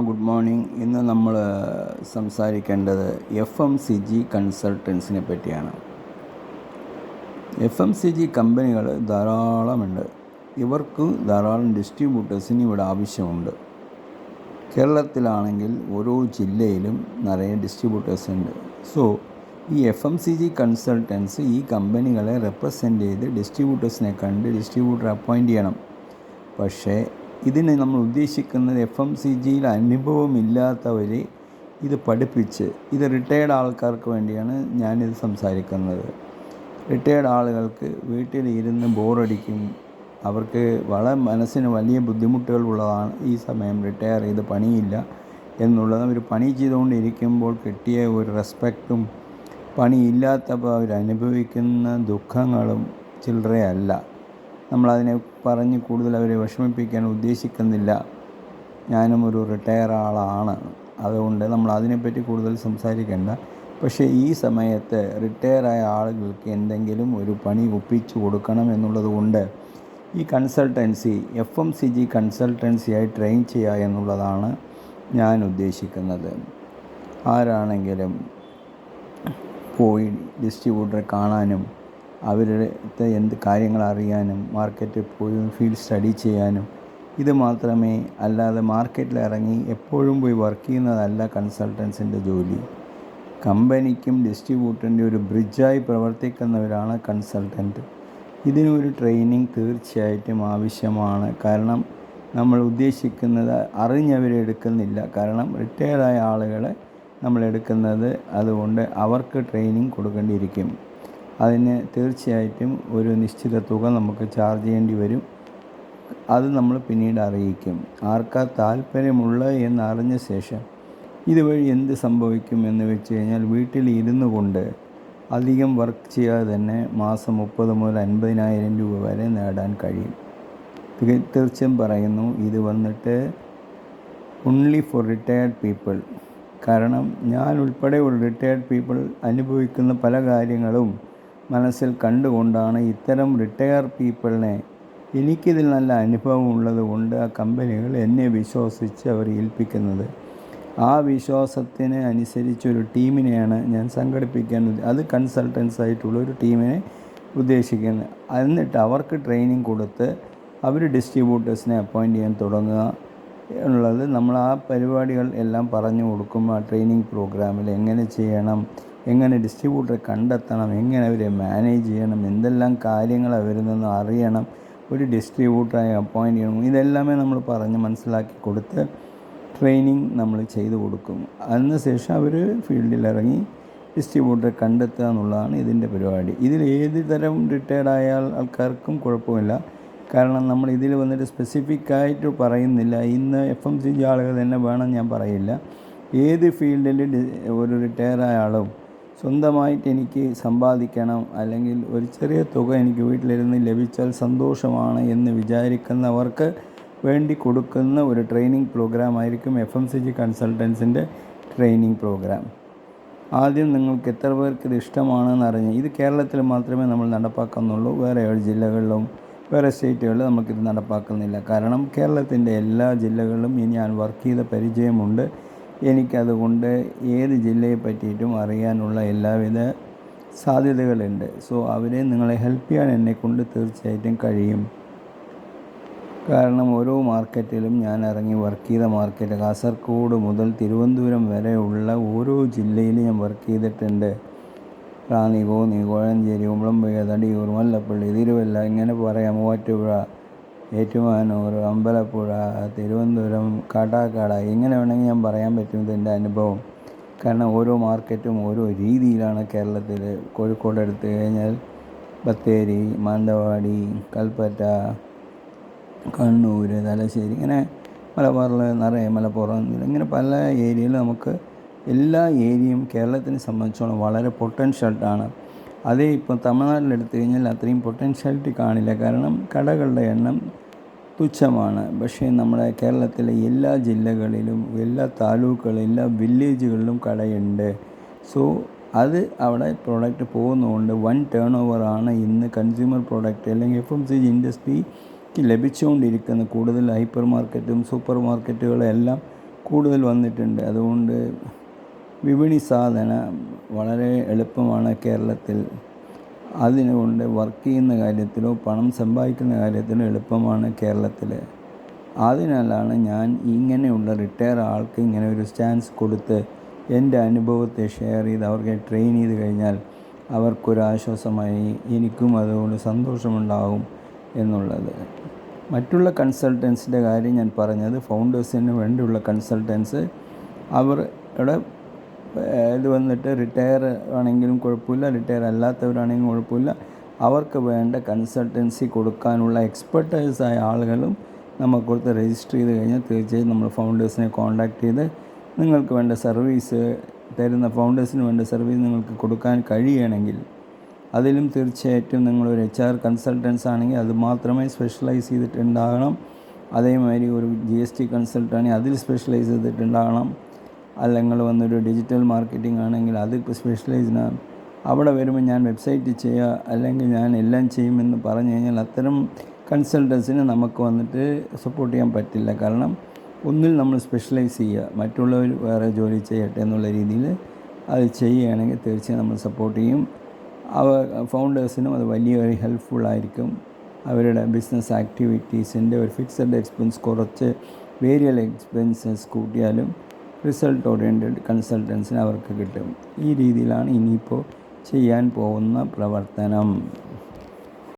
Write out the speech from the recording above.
Good morning. ഇന്ന് നമ്മൾ സംസാരിക്കേണ്ടത് FMCG കൺസൾട്ടൻസിനെ പറ്റിയാണ്. FMCG കമ്പനികൾ ധാരാളമുണ്ട്. ഇവർക്ക് ധാരാളം ഡിസ്ട്രിബ്യൂട്ടേഴ്സിന് ഇവിടെ ആവശ്യമുണ്ട്. കേരളത്തിലാണെങ്കിൽ ഓരോ ജില്ലയിലും നിറയെ ഡിസ്ട്രിബ്യൂട്ടേഴ്സ് ഉണ്ട്. സോ ഈ FMCG കൺസൾട്ടൻസ് ഈ കമ്പനികളെ റെപ്രസെൻ്റ് ചെയ്ത് ഡിസ്ട്രിബ്യൂട്ടേഴ്സിനെ കണ്ട് ഡിസ്ട്രിബ്യൂട്ടർ അപ്പോയിൻ്റ് ചെയ്യണം. പക്ഷേ ഇതിന് നമ്മൾ ഉദ്ദേശിക്കുന്നത് FMCGയിൽ അനുഭവമില്ലാത്തവരെ ഇത് പഠിപ്പിച്ച്, ഇത് റിട്ടയേർഡ് ആൾക്കാർക്ക് വേണ്ടിയാണ് ഞാനിത് സംസാരിക്കുന്നത്. റിട്ടയേർഡ് ആളുകൾക്ക് വീട്ടിൽ ഇരുന്ന് ബോറടിക്കും, അവർക്ക് മനസ്സിന് വലിയ ബുദ്ധിമുട്ടുകൾ ഉള്ളതാണ്. ഈ സമയം റിട്ടയർ ചെയ്ത് പണിയില്ല എന്നുള്ളത്, അവർ പണി ചെയ്തുകൊണ്ടിരിക്കുമ്പോൾ കിട്ടിയ ഒരു റെസ്പെക്റ്റും പണിയില്ലാത്തപ്പോൾ അവരനുഭവിക്കുന്ന ദുഃഖങ്ങളും ചില്ലറയല്ല. നമ്മളതിനെ പറഞ്ഞ് കൂടുതൽ അവരെ വിഷമിപ്പിക്കാൻ ഉദ്ദേശിക്കുന്നില്ല. ഞാനും ഒരു റിട്ടയർ ആളാണ്, അതുകൊണ്ട് നമ്മൾ അതിനെപ്പറ്റി കൂടുതൽ സംസാരിക്കേണ്ട. പക്ഷേ ഈ സമയത്ത് റിട്ടയറായ ആളുകൾക്ക് എന്തെങ്കിലും ഒരു പണി ഒപ്പിച്ചു കൊടുക്കണം എന്നുള്ളത് കൊണ്ട് ഈ കൺസൾട്ടൻസി FMCG കൺസൾട്ടൻസിയായി ട്രെയിൻ ചെയ്യുക എന്നുള്ളതാണ് ഞാൻ ഉദ്ദേശിക്കുന്നത്. ആരാണെങ്കിലും പോയി ഡിസ്ട്രിബ്യൂട്ടറെ കാണാനും അവരുടെ എന്ത് കാര്യങ്ങൾ അറിയാനും മാർക്കറ്റിൽ പോയി ഫീൽഡ് സ്റ്റഡി ചെയ്യാനും ഇത് മാത്രമേ, അല്ലാതെ മാർക്കറ്റിൽ ഇറങ്ങി എപ്പോഴും പോയി വർക്ക് ചെയ്യുന്നതല്ല കൺസൾട്ടൻസിൻ്റെ ജോലി. കമ്പനിക്കും ഡിസ്ട്രിബ്യൂട്ടറിൻ്റെ ഒരു ബ്രിഡ്ജായി പ്രവർത്തിക്കുന്നവരാണ് കൺസൾട്ടൻറ്റ്. ഇതിനൊരു ട്രെയിനിങ് തീർച്ചയായിട്ടും ആവശ്യമാണ്. കാരണം നമ്മൾ ഉദ്ദേശിക്കുന്നത് അറിഞ്ഞവരെ എടുക്കുന്നില്ല. കാരണം റിട്ടയർഡായ ആളുകളെ നമ്മൾ എടുക്കുന്നത്, അതുകൊണ്ട് അവർക്ക് ട്രെയിനിങ് കൊടുക്കേണ്ടിയിരിക്കും. അതിന് തീർച്ചയായിട്ടും ഒരു നിശ്ചിത തുക നമുക്ക് ചാർജ് ചെയ്യേണ്ടി വരും. അത് നമ്മൾ പിന്നീട് അറിയിക്കും. ആർക്കാ താല്പര്യമുള്ളത് എന്നറിഞ്ഞ ശേഷം ഇതുവഴി എന്ത് സംഭവിക്കും എന്ന് വെച്ച് കഴിഞ്ഞാൽ, വീട്ടിൽ ഇരുന്നു കൊണ്ട് അധികം വർക്ക് ചെയ്യാതെ തന്നെ മാസം 30 മുതൽ 50,000 രൂപ വരെ നേടാൻ കഴിയും. തീർച്ചയായും പറയുന്നു, ഇത് വന്നിട്ട് ഓൺലി ഫോർ റിട്ടയർഡ് പീപ്പിൾ. കാരണം ഞാൻ ഉൾപ്പെടെ ഒരു റിട്ടയർഡ് പീപ്പിൾ അനുഭവിക്കുന്ന പല കാര്യങ്ങളും മനസ്സിൽ കണ്ടുകൊണ്ടാണ് ഇത്തരം റിട്ടയർ പീപ്പിളിനെ, എനിക്കിതിൽ നല്ല അനുഭവം ഉള്ളത് കൊണ്ട് ആ കമ്പനികൾ എന്നെ വിശ്വസിച്ച് അവർ ഏൽപ്പിക്കുന്നത്. ആ വിശ്വാസത്തിന് അനുസരിച്ചൊരു ടീമിനെയാണ് ഞാൻ സംഘടിപ്പിക്കുന്നത്. അത് കൺസൾട്ടൻസ് ആയിട്ടുള്ളൊരു ടീമിനെ ഉദ്ദേശിക്കുന്നത്. എന്നിട്ട് അവർക്ക് ട്രെയിനിങ് കൊടുത്ത് അവർ ഡിസ്ട്രിബ്യൂട്ടേഴ്സിനെ അപ്പോയിൻ്റ് ചെയ്യാൻ തുടങ്ങുക എന്നുള്ളത്. നമ്മൾ ആ പരിപാടികൾ എല്ലാം പറഞ്ഞു കൊടുക്കും. ആ ട്രെയിനിങ് പ്രോഗ്രാമിൽ എങ്ങനെ ചെയ്യണം, എങ്ങനെ ഡിസ്ട്രിബ്യൂട്ടറെ കണ്ടെത്തണം, എങ്ങനെ അവരെ മാനേജ് ചെയ്യണം, എന്തെല്ലാം കാര്യങ്ങൾ അവരിൽ നിന്ന് അറിയണം, ഒരു ഡിസ്ട്രിബ്യൂട്ടറെ അപ്പോയിൻ്റ് ചെയ്യണം, ഇതെല്ലാമേ നമ്മൾ പറഞ്ഞ് മനസ്സിലാക്കി കൊടുത്ത് ട്രെയിനിങ് നമ്മൾ ചെയ്തു കൊടുക്കും. അതിനുശേഷം അവർ ഫീൽഡിലിറങ്ങി ഡിസ്ട്രിബ്യൂട്ടറെ കണ്ടെത്തുക എന്നുള്ളതാണ് ഇതിൻ്റെ പരിപാടി. ഇതിൽ ഏത് തരം റിട്ടയർഡായ ആൾക്കാർക്കും കുഴപ്പമില്ല. കാരണം നമ്മൾ ഇതിൽ വന്നിട്ട് സ്പെസിഫിക്കായിട്ട് പറയുന്നില്ല ഇന്ന് FMCG ആളുകൾ തന്നെ വേണം ഞാൻ പറയില്ല. ഏത് ഫീൽഡിൽ ഒരു റിട്ടയറായ ആളും സ്വന്തമായിട്ട് എനിക്ക് സമ്പാദിക്കണം, അല്ലെങ്കിൽ ഒരു ചെറിയ തുക എനിക്ക് വീട്ടിലിരുന്ന് ലഭിച്ചാൽ സന്തോഷമാണ് എന്ന് വിചാരിക്കുന്നവർക്ക് വേണ്ടി കൊടുക്കുന്ന ഒരു ട്രെയിനിങ് പ്രോഗ്രാമായിരിക്കും FMCG കൺസൾട്ടൻസിൻ്റെ ട്രെയിനിങ് പ്രോഗ്രാം. ആദ്യം നിങ്ങൾക്ക് എത്ര പേർക്ക് ഇത് ഇഷ്ടമാണെന്ന് അറിഞ്ഞ്, ഇത് കേരളത്തിൽ മാത്രമേ നമ്മൾ നടപ്പാക്കുന്നുള്ളൂ. വേറെ 7 ജില്ലകളിലും വേറെ സ്റ്റേറ്റുകളിലും നമുക്കിത് നടപ്പാക്കുന്നില്ല. കാരണം കേരളത്തിൻ്റെ എല്ലാ ജില്ലകളിലും ഞാൻ വർക്ക് ചെയ്ത പരിചയമുണ്ട്. എനിക്കതുകൊണ്ട് ഏത് ജില്ലയെ പറ്റിയിട്ടും അറിയാനുള്ള എല്ലാവിധ സാധ്യതകളുണ്ട്. സോ അവരെ നിങ്ങളെ ഹെൽപ്പ് ചെയ്യാൻ എന്നെക്കൊണ്ട് തീർച്ചയായിട്ടും കഴിയും. കാരണം ഓരോ മാർക്കറ്റിലും ഞാൻ ഇറങ്ങി വർക്ക് ചെയ്ത മാർക്കറ്റ്, കാസർഗോഡ് മുതൽ തിരുവനന്തപുരം വരെയുള്ള ഓരോ ജില്ലയിലും ഞാൻ വർക്ക് ചെയ്തിട്ടുണ്ട്. റാന്നി, കോന്നി, കോഴഞ്ചേരി, കുമ്പളംപുഴ, തടിയൂർ, മല്ലപ്പള്ളി, തിരുവല്ല, ഇങ്ങനെ പറയാം, മൂവാറ്റുപുഴ, ഏറ്റുമാനൂർ, അമ്പലപ്പുഴ, തിരുവനന്തപുരം, കാട്ടാക്കട, ഇങ്ങനെ വേണമെങ്കിൽ ഞാൻ പറയാൻ പറ്റും ഇതിൻ്റെ അനുഭവം. കാരണം ഓരോ മാർക്കറ്റും ഓരോ രീതിയിലാണ് കേരളത്തിൽ. കോഴിക്കോട് എടുത്തു കഴിഞ്ഞാൽ ബത്തേരി, മാനന്തവാടി, കൽപ്പറ്റ, കണ്ണൂർ, തലശ്ശേരി, ഇങ്ങനെ മലബാറിൽ നിറയെ, മലപ്പുറം, ഇങ്ങനെ പല ഏരിയയിൽ നമുക്ക് എല്ലാ ഏരിയയും കേരളത്തിനെ സംബന്ധിച്ചോളം വളരെ പൊട്ടൻഷ്യൽട്ടാണ്. അതേ ഇപ്പോൾ തമിഴ്നാട്ടിലെടുത്തു കഴിഞ്ഞാൽ അത്രയും പൊട്ടൻഷ്യാലിറ്റി കാണില്ല. കാരണം കടകളുടെ എണ്ണം തുച്ഛമാണ്. പക്ഷേ നമ്മുടെ കേരളത്തിലെ എല്ലാ ജില്ലകളിലും, എല്ലാ താലൂക്കുകളിലും, എല്ലാ വില്ലേജുകളിലും കടയുണ്ട്. സോ അത് അവിടെ പ്രോഡക്റ്റ് പോകുന്നതുകൊണ്ട് വൻ ടേൺ ഓവറാണ് ഇന്ന് കൺസ്യൂമർ പ്രോഡക്റ്റ് അല്ലെങ്കിൽ FMCG ഇൻഡസ്ട്രിക്ക് ലഭിച്ചുകൊണ്ടിരിക്കുന്ന. കൂടുതൽ ഹൈപ്പർ മാർക്കറ്റും സൂപ്പർ മാർക്കറ്റുകളെല്ലാം കൂടുതൽ വന്നിട്ടുണ്ട്. അതുകൊണ്ട് വിപണി സാധന വളരെ എളുപ്പമാണ് കേരളത്തിൽ. അതിനുകൊണ്ട് വർക്ക് ചെയ്യുന്ന കാര്യത്തിലോ പണം സമ്പാദിക്കുന്ന കാര്യത്തിലോ എളുപ്പമാണ് കേരളത്തിൽ. അതിനാലാണ് ഞാൻ ഇങ്ങനെയുള്ള റിട്ടയർ ആൾക്ക് ഇങ്ങനെ ഒരു ചാൻസ് കൊടുത്ത് എൻ്റെ അനുഭവത്തെ ഷെയർ ചെയ്ത് അവർക്ക് ട്രെയിൻ ചെയ്ത് കഴിഞ്ഞാൽ അവർക്കൊരാശ്വാസമായി, എനിക്കും അതുകൊണ്ട് സന്തോഷമുണ്ടാകും എന്നുള്ളത്. മറ്റുള്ള കൺസൾട്ടൻസിൻ്റെ കാര്യം ഞാൻ പറഞ്ഞത് ഫൗണ്ടേഴ്സിന് വേണ്ടിയുള്ള കൺസൾട്ടൻസ് അവരുടെ ഇത് വന്നിട്ട് റിട്ടയർ ആണെങ്കിലും കുഴപ്പമില്ല, റിട്ടയർ അല്ലാത്തവരാണെങ്കിലും കുഴപ്പമില്ല, അവർക്ക് വേണ്ട കൺസൾട്ടൻസി കൊടുക്കാനുള്ള എക്സ്പെർട്ടൈസായ ആളുകളും നമുക്കൊടുത്ത് രജിസ്റ്റർ ചെയ്ത് കഴിഞ്ഞാൽ തീർച്ചയായും നമ്മൾ ഫൗണ്ടേഴ്സിനെ കോൺടാക്റ്റ് ചെയ്ത് നിങ്ങൾക്ക് വേണ്ട സർവീസ് തരുന്ന ഫൗണ്ടേഴ്സിന് വേണ്ട സർവീസ് നിങ്ങൾക്ക് കൊടുക്കാൻ കഴിയുകയാണെങ്കിൽ അതിലും തീർച്ചയായിട്ടും നിങ്ങളൊരു HR കൺസൾട്ടൻസ് ആണെങ്കിൽ അത് മാത്രമേ സ്പെഷ്യലൈസ് ചെയ്തിട്ടുണ്ടാകണം. അതേമാതിരി ഒരു GST കൺസൾട്ടൻ്റ് ആണെങ്കിൽ അതിൽ സ്പെഷ്യലൈസ് ചെയ്തിട്ടുണ്ടാകണം. അല്ലെങ്കിൽ വന്നൊരു ഡിജിറ്റൽ മാർക്കറ്റിംഗ് ആണെങ്കിൽ അത് സ്പെഷ്യലൈസ്ഡാണ്. അവിടെ വരുമ്പോൾ ഞാൻ വെബ്സൈറ്റ് ചെയ്യുക അല്ലെങ്കിൽ ഞാൻ എല്ലാം ചെയ്യുമെന്ന് പറഞ്ഞു കഴിഞ്ഞാൽ അത്തരം കൺസൾട്ടൻസിന് നമുക്ക് വന്നിട്ട് സപ്പോർട്ട് ചെയ്യാൻ പറ്റില്ല. കാരണം ഒന്നിൽ നമ്മൾ സ്പെഷ്യലൈസ് ചെയ്യുക, മറ്റുള്ളവർ വേറെ ജോലി ചെയ്യട്ടെ എന്നുള്ള രീതിയിൽ അത് ചെയ്യുകയാണെങ്കിൽ തീർച്ചയായും നമ്മൾ സപ്പോർട്ട് ചെയ്യും. ഫൗണ്ടേഴ്സിനും അത് വലിയൊരു ഹെൽപ്ഫുള്ളായിരിക്കും. അവരുടെ ബിസിനസ് ആക്ടിവിറ്റീസിൻ്റെ ഒരു ഫിക്സഡ് എക്സ്പെൻസ് കുറച്ച് വേരിയൽ എക്സ്പെൻസസ് കൂട്ടിയാലും റിസൾട്ട് ഓറിയൻറ്റഡ് കൺസൾട്ടൻസിന് അവർക്ക് കിട്ടും. ഈ രീതിയിലാണ് ഇനിയിപ്പോൾ ചെയ്യാൻ പോകുന്ന പ്രവർത്തനം.